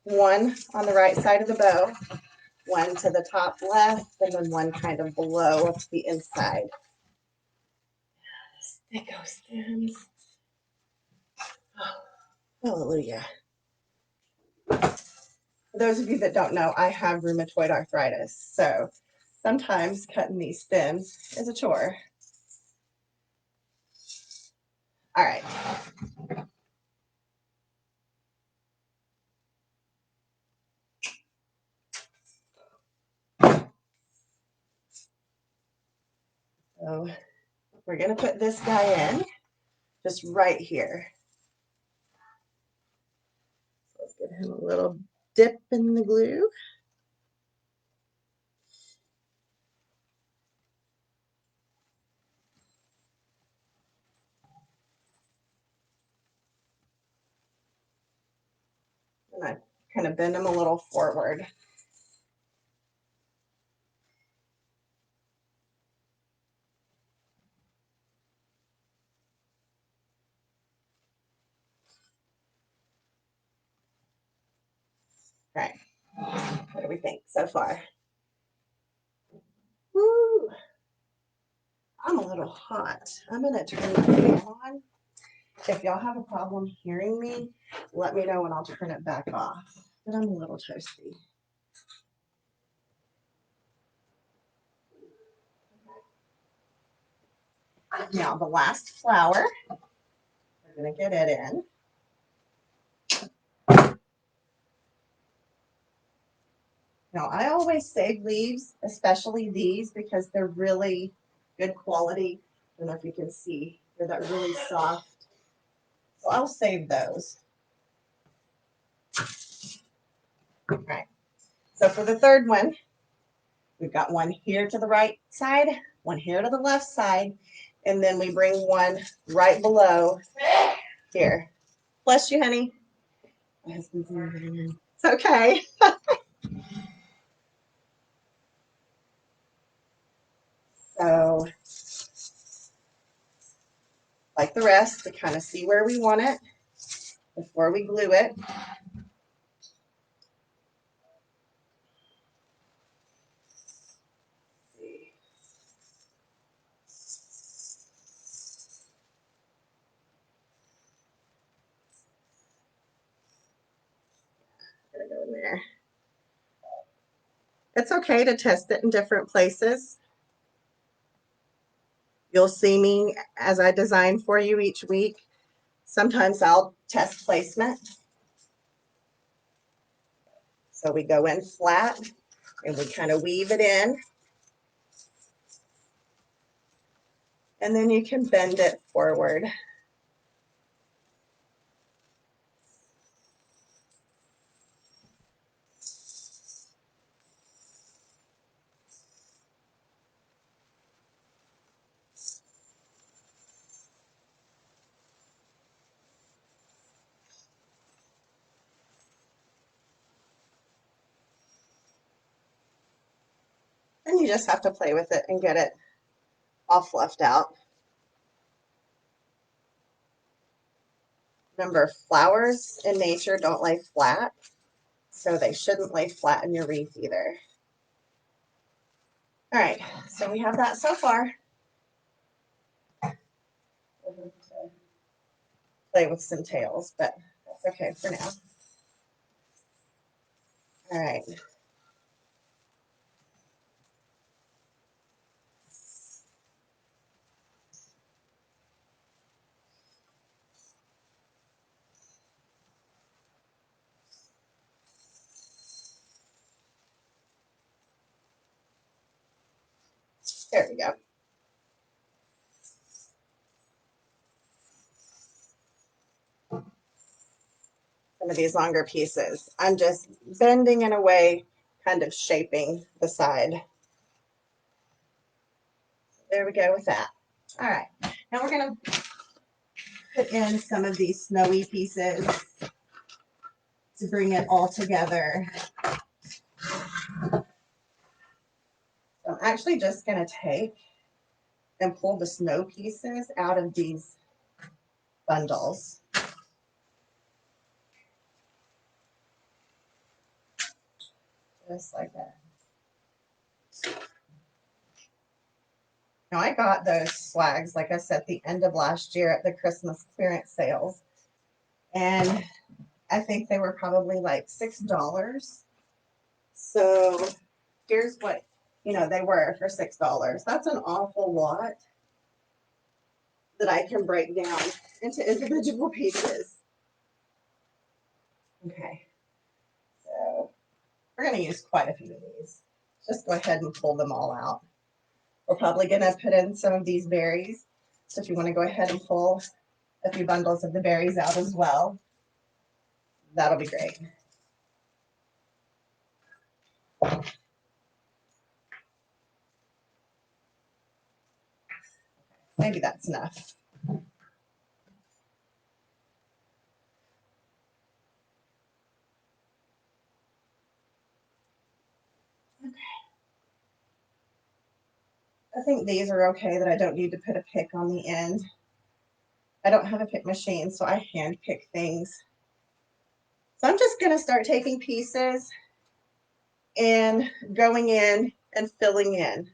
1 on the right side of the bow, 1 to the top left, and then 1 kind of below to the inside. There goes stems. Oh, hallelujah. For those of you that don't know, I have rheumatoid arthritis, so sometimes cutting these stems is a chore. All right. So we're going to put this guy in just right here. So let's give him a little dip in the glue. And I kind of bend him a little forward. All right. What do we think so far? Woo! I'm a little hot. I'm going to turn my fan on. If y'all have a problem hearing me, let me know and I'll turn it back off. But I'm a little toasty. Now the last flower, we're going to get it in. Now I always save leaves, especially these, because they're really good quality. I don't know if you can see, they're that really soft. So I'll save those. All right. So for the third one, we've got one here to the right side, one here to the left side, and then we bring one right below here. Bless you, honey. My husband's in. It's okay. So, like the rest, to kind of see where we want it before we glue it. Gonna go in there. It's okay to test it in different places. You'll see me as I design for you each week. Sometimes I'll test placement. So we go in flat and we kind of weave it in. And then you can bend it forward. And you just have to play with it and get it all fluffed out. Remember, flowers in nature don't lay flat, so they shouldn't lay flat in your wreath either. All right, so we have that so far. Play with some tails, but that's okay for now. All right. There we go. Some of these longer pieces, I'm just bending in a way, kind of shaping the side. There we go with that. All right, now we're going to put in some of these snowy pieces to bring it all together. So I'm actually just going to take and pull the snow pieces out of these bundles. Just like that. Now I got those swags, like I said, at the end of last year at the Christmas clearance sales. And I think they were probably like $6. So here's what, they were for $6. That's an awful lot that I can break down into individual pieces. Okay, so we're going to use quite a few of these. Just go ahead and pull them all out. We're probably going to put in some of these berries. So if you want to go ahead and pull a few bundles of the berries out as well, that'll be great. Maybe that's enough. Okay. I think these are okay that I don't need to put a pick on the end. I don't have a pick machine, so I hand pick things. So I'm just going to start taking pieces and going in and filling in.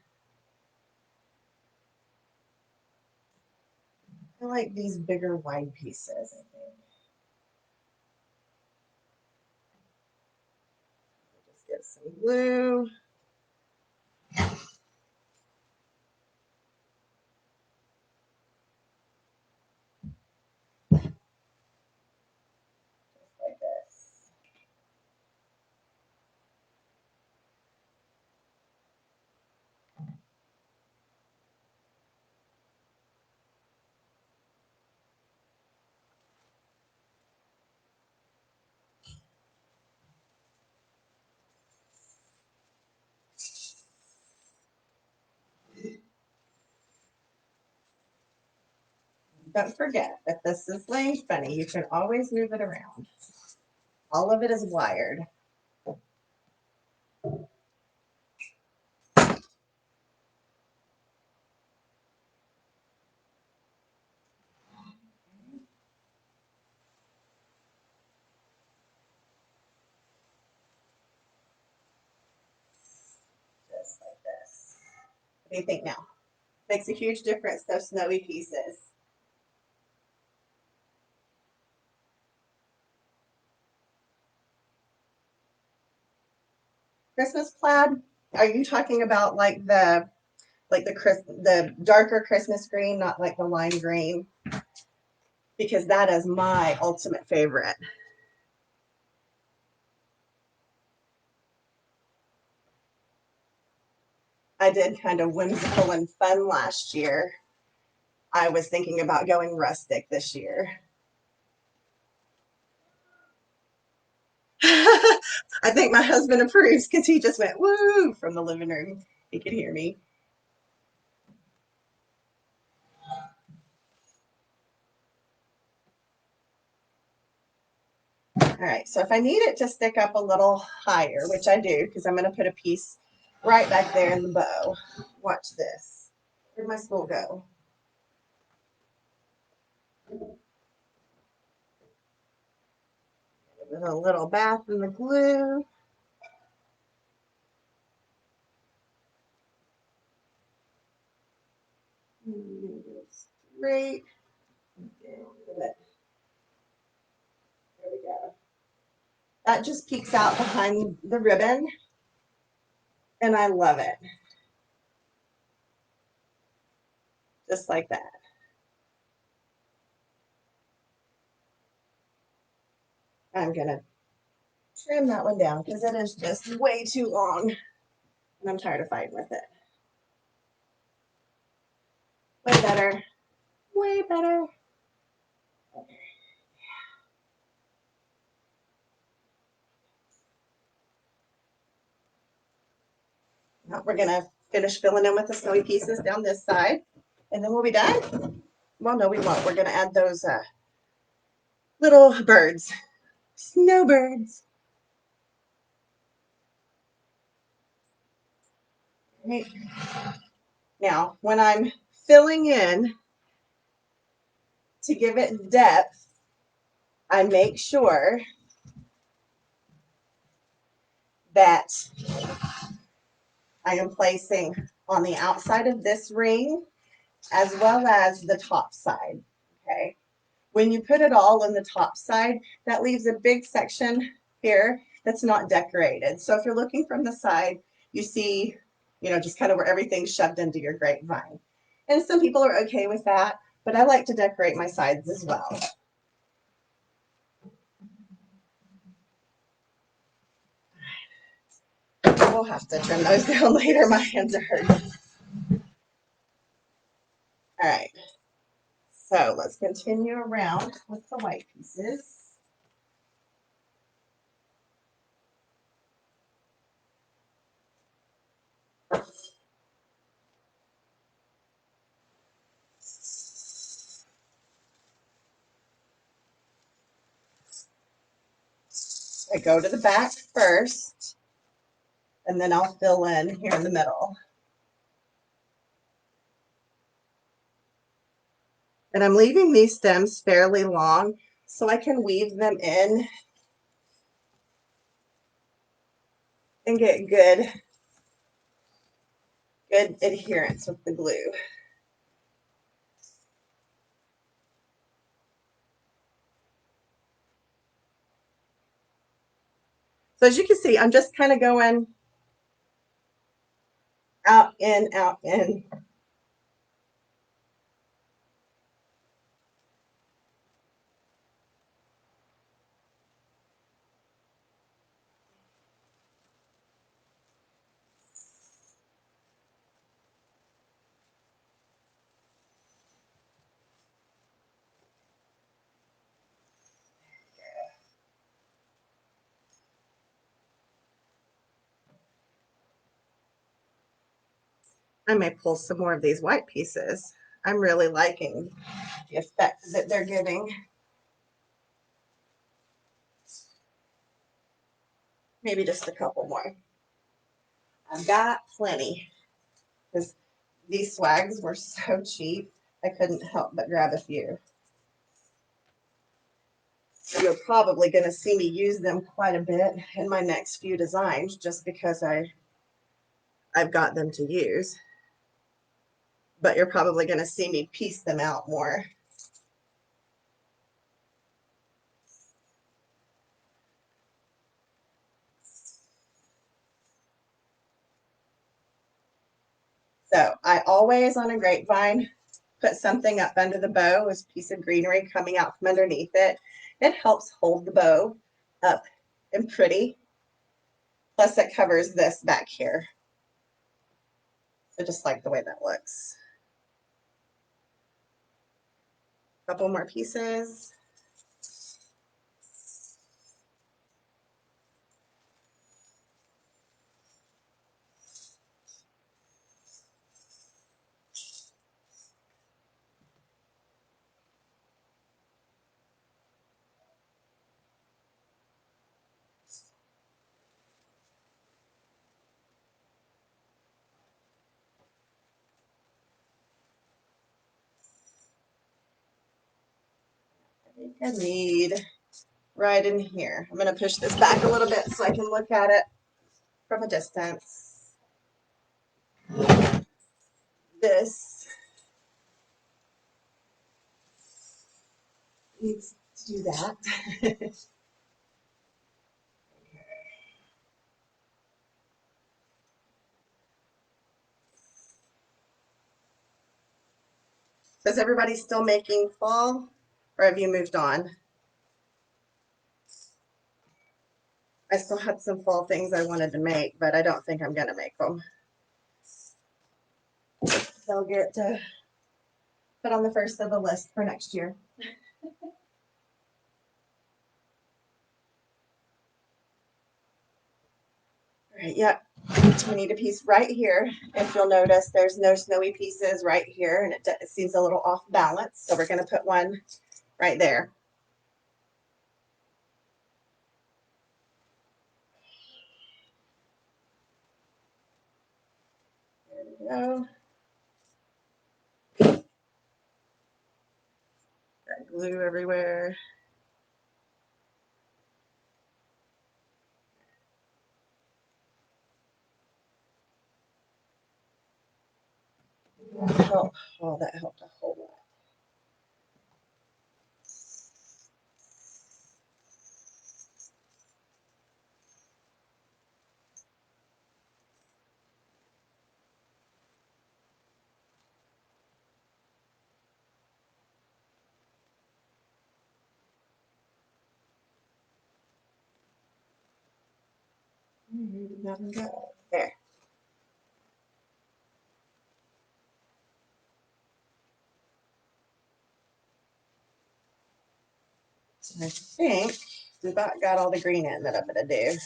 I like these bigger wide pieces, I think. Just get some glue. Don't forget, if this is laying funny, you can always move it around. All of it is wired. Just like this. What do you think now? Makes a huge difference, those snowy pieces. Christmas plaid? Are you talking about like the darker Christmas green, not like the lime green? Because that is my ultimate favorite. I did kind of whimsical and fun last year. I was thinking about going rustic this year. I think my husband approves because he just went woo from the living room. He could hear me. All right, so if I need it to stick up a little higher, which I do because I'm going to put a piece right back there in the bow. Watch this. Where'd my spool go? Give it a little bath in the glue. Straight. There we go. That just peeks out behind the ribbon, and I love it. Just like that. I'm going to trim that one down because it is just way too long, and I'm tired of fighting with it. Way better. Way better. Okay. Now we're going to finish filling in with the snowy pieces down this side, and then we'll be done. Well, no, we won't. We're going to add those little birds. Snowbirds. Right. Now, when I'm filling in to give it depth, I make sure that I am placing on the outside of this ring as well as the top side, okay? When you put it all on the top side, that leaves a big section here that's not decorated. So if you're looking from the side, you see, you know, just kind of where everything's shoved into your grapevine. And some people are okay with that, but I like to decorate my sides as well. We'll have to trim those down later. My hands are hurting. All right. So let's continue around with the white pieces. I go to the back first, and then I'll fill in here in the middle. And I'm leaving these stems fairly long so I can weave them in and get good adherence with the glue. So as you can see, I'm just kind of going out, in, out, in. I may pull some more of these white pieces. I'm really liking the effect that they're giving. Maybe just a couple more. I've got plenty because these swags were so cheap, I couldn't help but grab a few. You're probably going to see me use them quite a bit in my next few designs just because I've got them to use. But you're probably going to see me piece them out more. So I always on a grapevine put something up under the bow, this piece of greenery coming out from underneath it. It helps hold the bow up and pretty. Plus it covers this back here. I just like the way that looks. Couple more pieces. I think I need right in here. I'm going to push this back a little bit so I can look at it from a distance. This needs to do that. Is everybody still making fall, or have you moved on? I still had some fall things I wanted to make, but I don't think I'm going to make them. They'll get put on the first of the list for next year. All right, yep. We need a piece right here. If you'll notice, there's no snowy pieces right here, and it seems a little off balance. So we're going to put one right there. There we go. Got glue everywhere. help. Oh, that helped a whole lot. Nothing good. There. I think we about got all the green in that I'm going to do.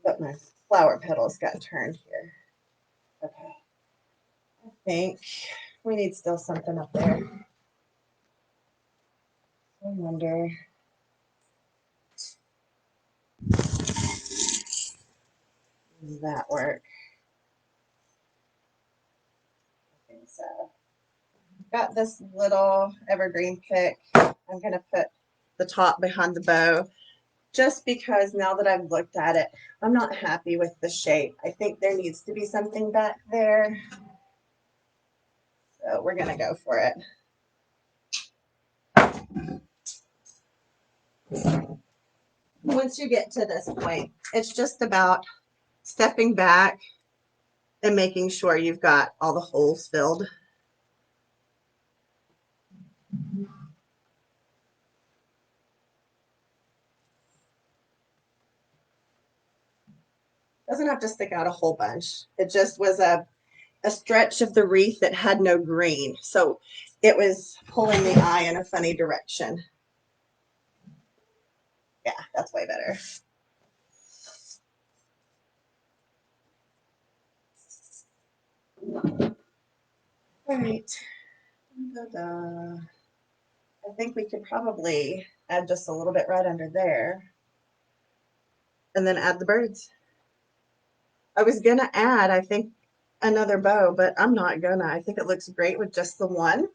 But my flower petals got turned here. Okay. I think we need still something up there. I wonder. Does that work? I think so. Got this little evergreen pick. I'm going to put the top behind the bow just because now that I've looked at it, I'm not happy with the shape. I think there needs to be something back there. So we're going to go for it. Once you get to this point, it's just about stepping back and making sure you've got all the holes filled. Doesn't have to stick out a whole bunch. It just was a stretch of the wreath that had no green. So it was pulling the eye in a funny direction. Yeah, that's way better. All right. Ta-da. I think we could probably add just a little bit right under there and then add the birds. I was going to add, I think, another bow, but I'm not gonna. I think it looks great with just the one.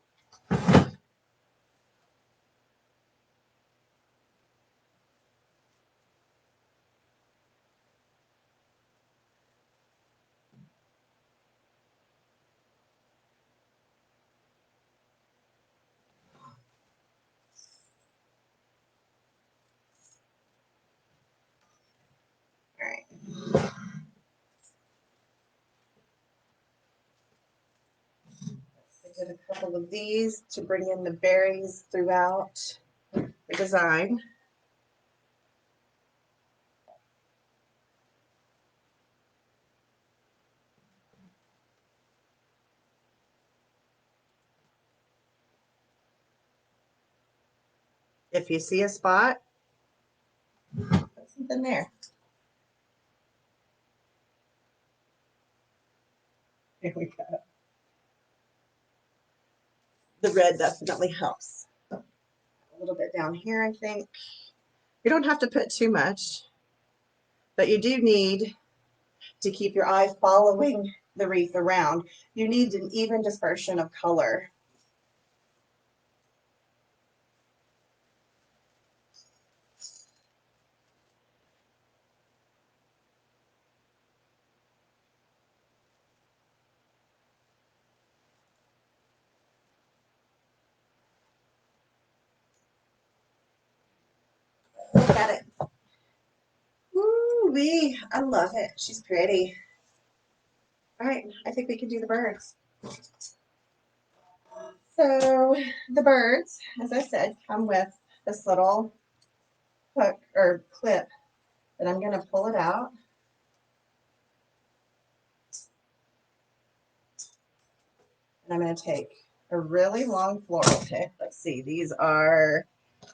All right. I did a couple of these to bring in the berries throughout the design. If you see a spot, put something there. There we go. The red definitely helps. A little bit down here, I think. You don't have to put too much, but you do need to keep your eye following the wreath around. You need an even dispersion of color. Look at it. Ooh-wee, I love it. She's pretty. All right, I think we can do the birds. So the birds, as I said, come with this little hook or clip that I'm going to pull it out. And I'm going to take a really long floral pick. Let's see, these are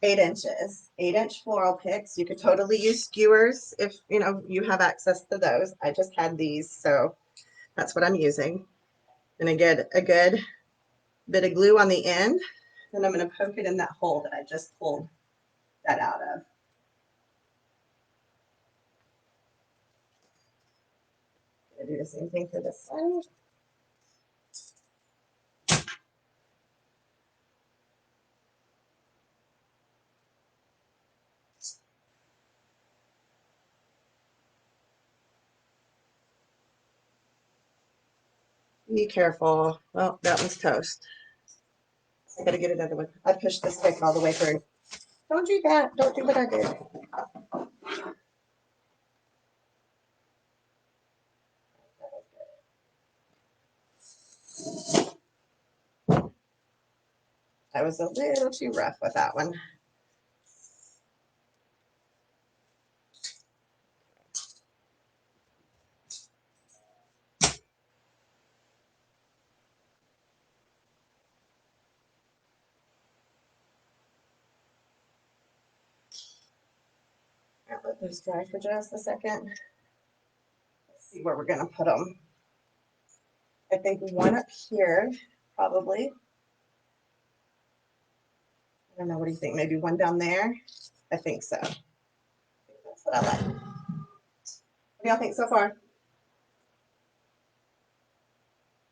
8 inches, 8-inch floral picks. You could totally use skewers if you have access to those. I just had these, so that's what I'm using. And I get a good bit of glue on the end, and I'm going to poke it in that hole that I just pulled that out of. I'm going to do the same thing for this one. Be careful. Well, that one's toast. I gotta get another one. I pushed this stick all the way through. Don't do that. Don't do what I did. I was a little too rough with that one. I'll let those dry for just a second. Let's see where we're gonna put them. I think one up here, probably. I don't know, what do you think? Maybe one down there? I think so. That's what I like. What do y'all think so far?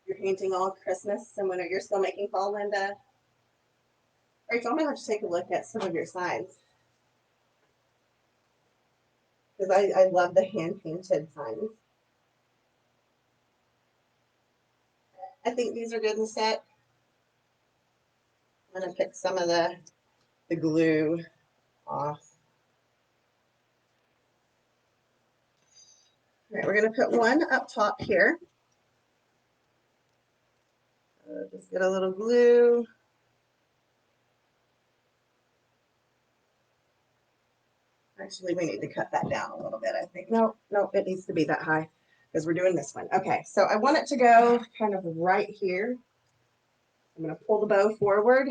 You're painting all Christmas and when you're still making fall, Linda? Rachel, I'm gonna have to take a look at some of your signs. Because I love the hand painted signs. I think these are good and set. I'm gonna pick some of the glue off. All right, we're gonna put one up top here. Just get a little glue. Actually, we need to cut that down a little bit, I think. No, it needs to be that high because we're doing this one. Okay, so I want it to go kind of right here. I'm gonna pull the bow forward.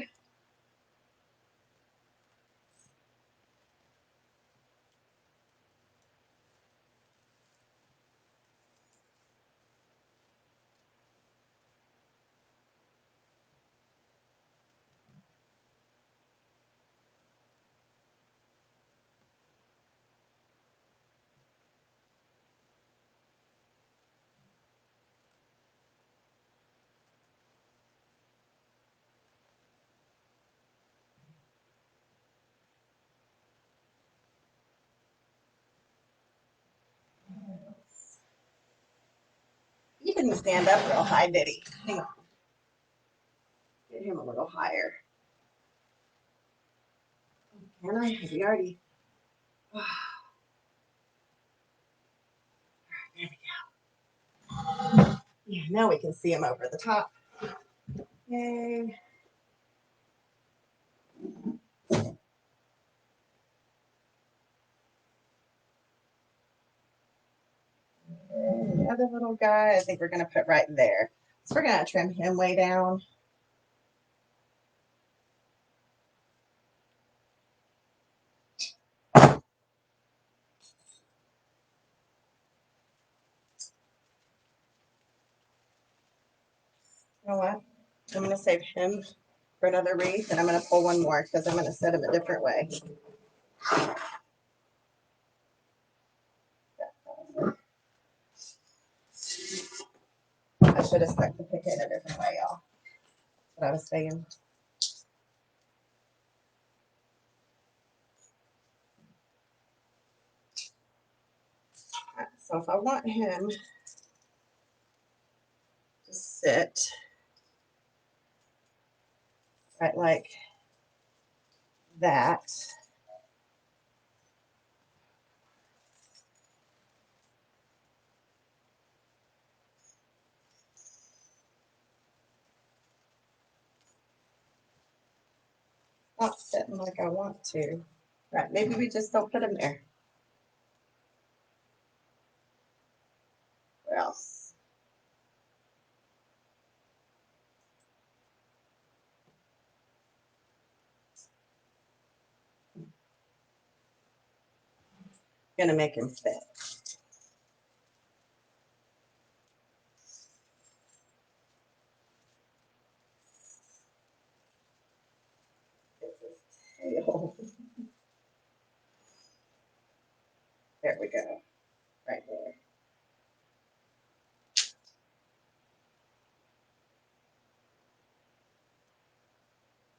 He didn't stand up real high, did he? Hang on. Get him a little higher. Can I? Has he already? Oh, there we go. Yeah, now we can see him over the top. Yay. The other little guy, I think we're going to put right there. So we're going to trim him way down. You know what? I'm going to save him for another wreath, and I'm going to pull one more because I'm going to set him a different way. I should have stuck the pick in a different way, y'all. That's what I was saying. Right, so if I want him to sit right like that, not sitting like I want to. Right, maybe we just don't put him there. Where else? Gonna make him fit. There we go. Right there.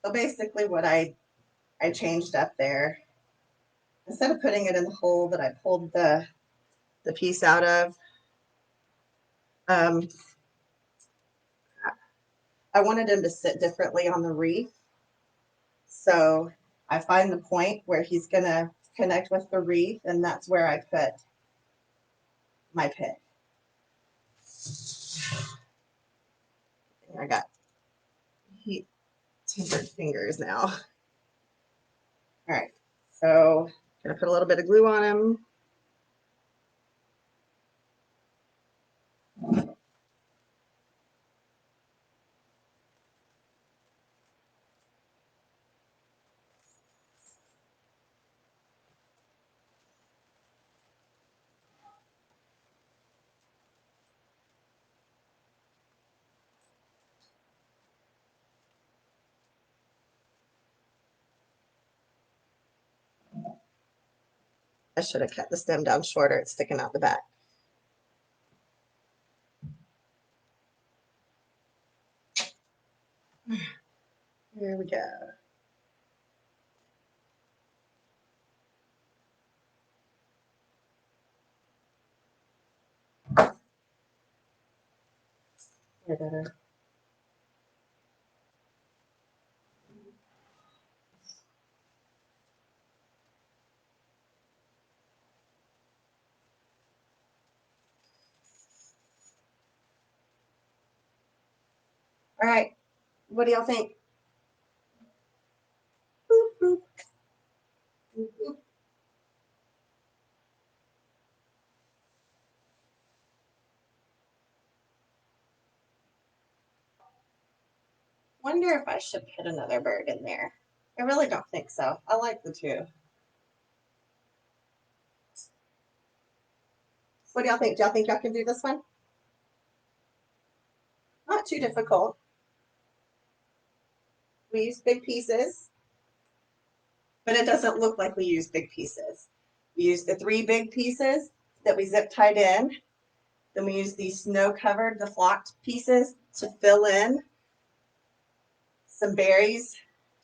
So basically what I changed up there, instead of putting it in the hole that I pulled the piece out of, I wanted him to sit differently on the wreath. So I find the point where he's going to connect with the wreath, and that's where I put my pick. I got heat tempered fingers now. All right, so I'm gonna put a little bit of glue on him. I should have cut the stem down shorter. It's sticking out the back. There we go. Better. All right, what do y'all think? Boop, boop. Boop, boop. Wonder if I should put another bird in there. I really don't think so. I like the two. What do y'all think? Do y'all think y'all can do this one? Not too difficult. We use big pieces, but it doesn't look like we use big pieces. We use the 3 big pieces that we zip tied in. Then we use these snow-covered, the flocked pieces to fill in. Some berries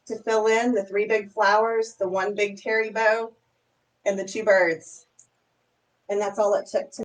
to fill in, the 3 big flowers, the 1 big terry bow, and the 2 birds. And that's all it took to